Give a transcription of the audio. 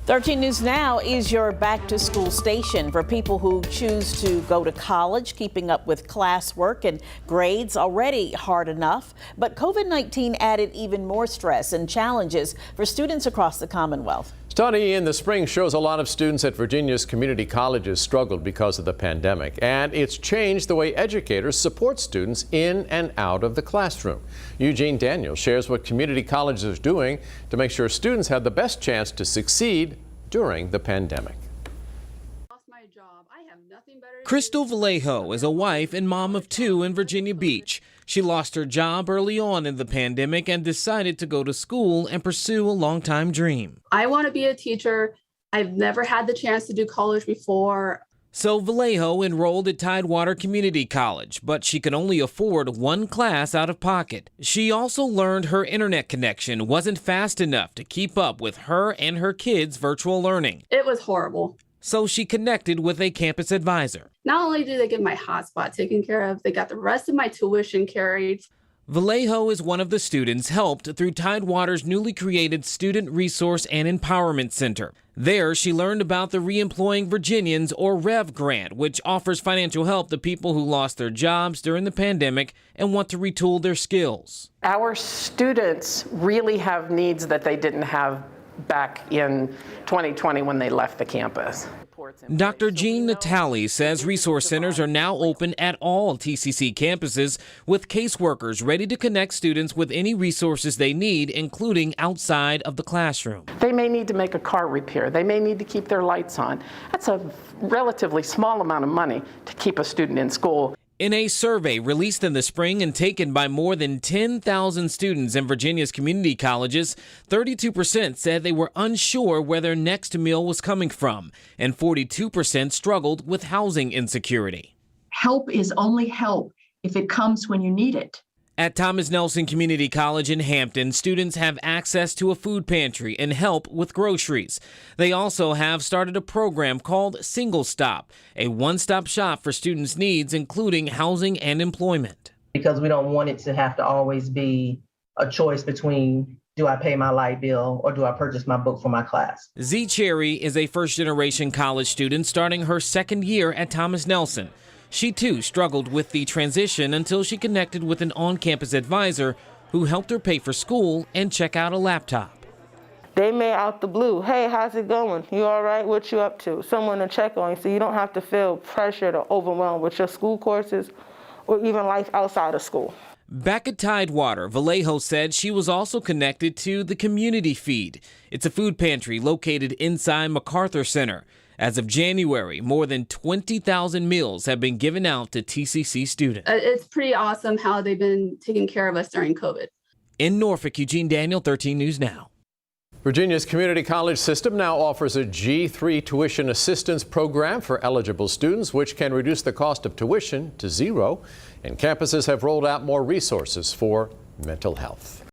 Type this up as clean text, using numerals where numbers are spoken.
13 News Now is your back-to-school station for people who choose to go to college. Keeping up with classwork and grades already hard enough, but COVID-19 added even more stress and challenges for students across the Commonwealth. Study in the spring shows a lot of students at Virginia's community colleges struggled because of the pandemic, and it's changed the way educators support students in and out of the classroom. Eugene Daniels shares what community colleges are doing to make sure students have the best chance to succeed during the pandemic. Crystal Vallejo is a wife and mom of two in Virginia Beach. She lost her job early on in the pandemic and decided to go to school and pursue a longtime dream. I want to be a teacher. I've never had the chance to do college before. So Vallejo enrolled at Tidewater Community College, but she could only afford one class out of pocket. She also learned her internet connection wasn't fast enough to keep up with her and her kids' virtual learning. It was horrible. So she connected with a campus advisor. Not only do they get my hotspot taken care of, they got the rest of my tuition carried. Vallejo is one of the students helped through Tidewater's newly created Student Resource and Empowerment Center. There, she learned about the Reemploying Virginians, or REV grant, which offers financial help to people who lost their jobs during the pandemic and want to retool their skills. Our students really have needs that they didn't have back in 2020 when they left the campus. Dr. Jean Natali says resource centers are now open at all TCC campuses, with caseworkers ready to connect students with any resources they need, including outside of the classroom. They may need to make a car repair. They may need to keep their lights on. That's a relatively small amount of money to keep a student in school. In a survey released in the spring and taken by more than 10,000 students in Virginia's community colleges, 32% said they were unsure where their next meal was coming from, and 42% struggled with housing insecurity. Help is only help if it comes when you need it. At Thomas Nelson Community College in Hampton, students have access to a food pantry and help with groceries. They also have started a program called Single Stop, a one-stop shop for students' needs, including housing and employment. Because we don't want it to have to always be a choice between, do I pay my light bill or do I purchase my book for my class? Z Cherry is a first-generation college student starting her second year at Thomas Nelson. She, too, struggled with the transition until she connected with an on-campus advisor who helped her pay for school and check out a laptop. They may out the blue, hey, how's it going? You all right? What you up to? Someone to check on you so you don't have to feel pressured or overwhelmed with your school courses or even life outside of school. Back at Tidewater, Vallejo said she was also connected to the Community Feed. It's a food pantry located inside MacArthur Center. As of January, more than 20,000 meals have been given out to TCC students. It's pretty awesome how they've been taking care of us during COVID. In Norfolk, Eugene Daniel, 13 News Now. Virginia's community college system now offers a G3 tuition assistance program for eligible students, which can reduce the cost of tuition to zero. And campuses have rolled out more resources for mental health.